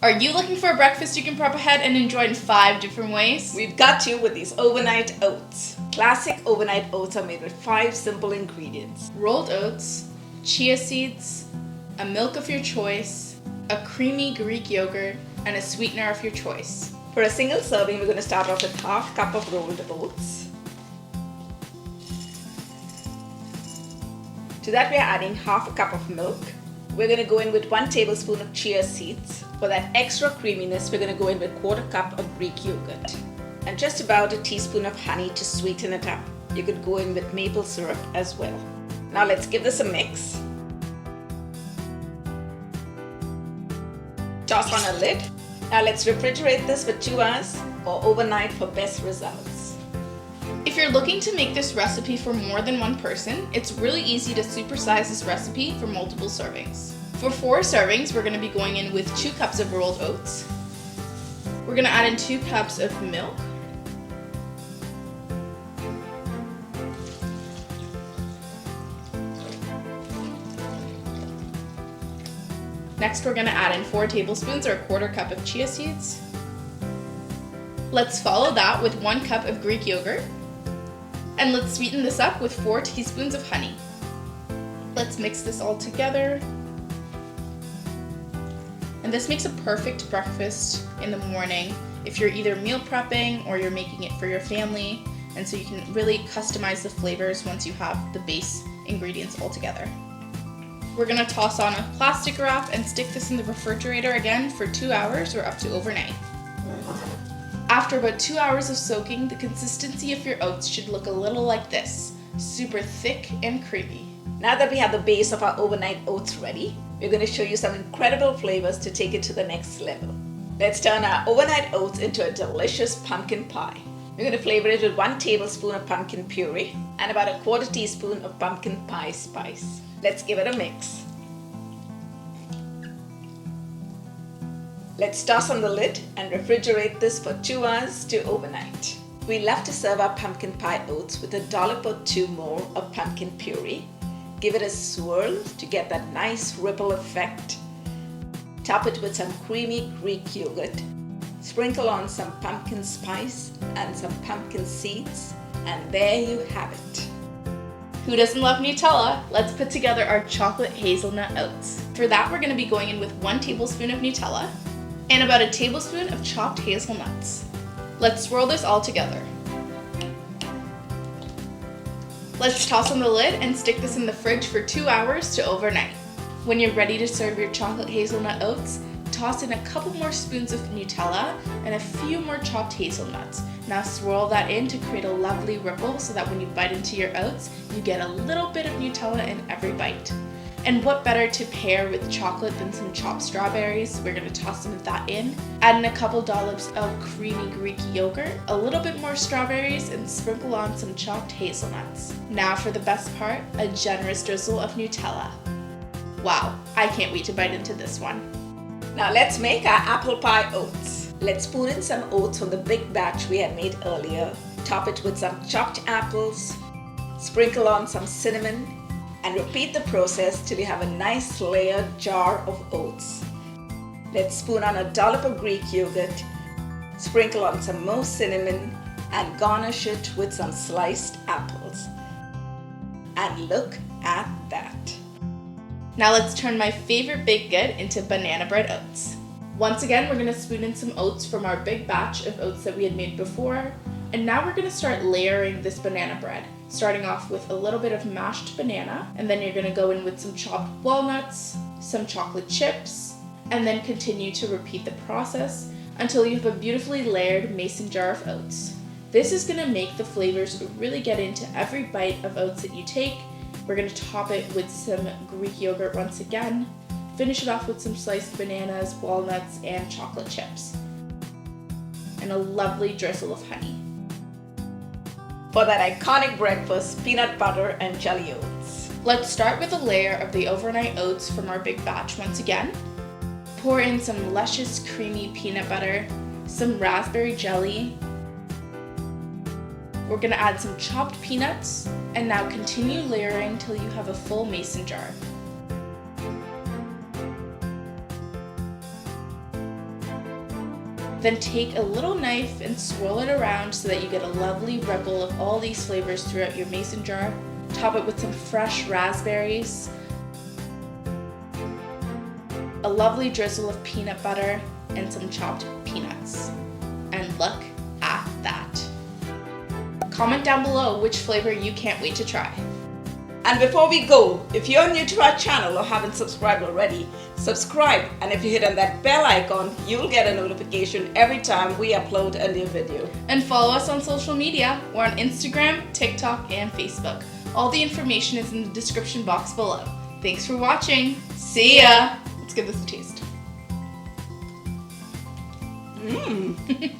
Are you looking for a breakfast you can prep ahead and enjoy in 5 different ways? We've got you with these overnight oats. Classic overnight oats are made with 5 simple ingredients. Rolled oats, chia seeds, a milk of your choice, a creamy Greek yogurt, and a sweetener of your choice. For a single serving, we're going to start off with half cup of rolled oats. To that, we're adding half a cup of milk. We're going to go in with 1 tablespoon of chia seeds. For that extra creaminess, we're going to go in with 1/4 cup of Greek yogurt. And just about a teaspoon of honey to sweeten it up. You could go in with maple syrup as well. Now let's give this a mix. Toss on a lid. Now let's refrigerate this for 2 hours or overnight for best results. If you're looking to make this recipe for more than one person, it's really easy to supersize this recipe for multiple servings. For 4 servings, we're going to be going in with 2 cups of rolled oats. We're going to add in 2 cups of milk. Next, we're going to add in 4 tablespoons or 1/4 cup of chia seeds. Let's follow that with 1 cup of Greek yogurt. And let's sweeten this up with 4 teaspoons of honey. Let's mix this all together. And this makes a perfect breakfast in the morning if you're either meal prepping or you're making it for your family. And so you can really customize the flavors once you have the base ingredients all together. We're going to toss on a plastic wrap and stick this in the refrigerator again for 2 hours or up to overnight. After about 2 hours of soaking, the consistency of your oats should look a little like this, super thick and creamy. Now that we have the base of our overnight oats ready, we're going to show you some incredible flavors to take it to the next level. Let's turn our overnight oats into a delicious pumpkin pie. We're going to flavor it with 1 tablespoon of pumpkin puree and about a 1/4 teaspoon of pumpkin pie spice. Let's give it a mix. Let's toss on the lid and refrigerate this for 2 hours to overnight. We love to serve our pumpkin pie oats with a dollop or 2 more of pumpkin puree. Give it a swirl to get that nice ripple effect. Top it with some creamy Greek yogurt. Sprinkle on some pumpkin spice and some pumpkin seeds, and there you have it. Who doesn't love Nutella? Let's put together our chocolate hazelnut oats. For that, we're going to be going in with 1 tablespoon of Nutella and about a tablespoon of chopped hazelnuts. Let's swirl this all together. Let's toss on the lid and stick this in the fridge for 2 hours to overnight. When you're ready to serve your chocolate hazelnut oats, toss in a couple more spoons of Nutella and a few more chopped hazelnuts. Now swirl that in to create a lovely ripple so that when you bite into your oats, you get a little bit of Nutella in every bite. And what better to pair with chocolate than some chopped strawberries? We're going to toss some of that in. Add in a couple dollops of creamy Greek yogurt, a little bit more strawberries, and sprinkle on some chopped hazelnuts. Now for the best part, a generous drizzle of Nutella. Wow, I can't wait to bite into this one. Now let's make our apple pie oats. Let's spoon in some oats from the big batch we had made earlier. Top it with some chopped apples. Sprinkle on some cinnamon. And repeat the process till you have a nice layered jar of oats. Let's spoon on a dollop of Greek yogurt. Sprinkle on some more cinnamon and garnish it with some sliced apples. And look at that. Now let's turn my favorite baked good into banana bread oats. Once again, we're going to spoon in some oats from our big batch of oats that we had made before. And now we're going to start layering this banana bread, starting off with a little bit of mashed banana, and then you're going to go in with some chopped walnuts, some chocolate chips, and then continue to repeat the process until you have a beautifully layered mason jar of oats. This is going to make the flavors really get into every bite of oats that you take. We're going to top it with some Greek yogurt once again, finish it off with some sliced bananas, walnuts, and chocolate chips, and a lovely drizzle of honey. For that iconic breakfast, peanut butter and jelly oats. Let's start with a layer of the overnight oats from our big batch once again. Pour in some luscious creamy peanut butter, some raspberry jelly. We're going to add some chopped peanuts, and now continue layering till you have a full mason jar. Then take a little knife and swirl it around so that you get a lovely ripple of all these flavors throughout your mason jar. Top it with some fresh raspberries, a lovely drizzle of peanut butter, and some chopped peanuts. And look at that. Comment down below which flavor you can't wait to try. And before we go, if you're new to our channel or haven't subscribed already, subscribe, and if you hit on that bell icon, you'll get a notification every time we upload a new video. And follow us on social media. We're on Instagram, TikTok, and Facebook. All the information is in the description box below. Thanks for watching. See ya! Let's give this a taste. Mmm.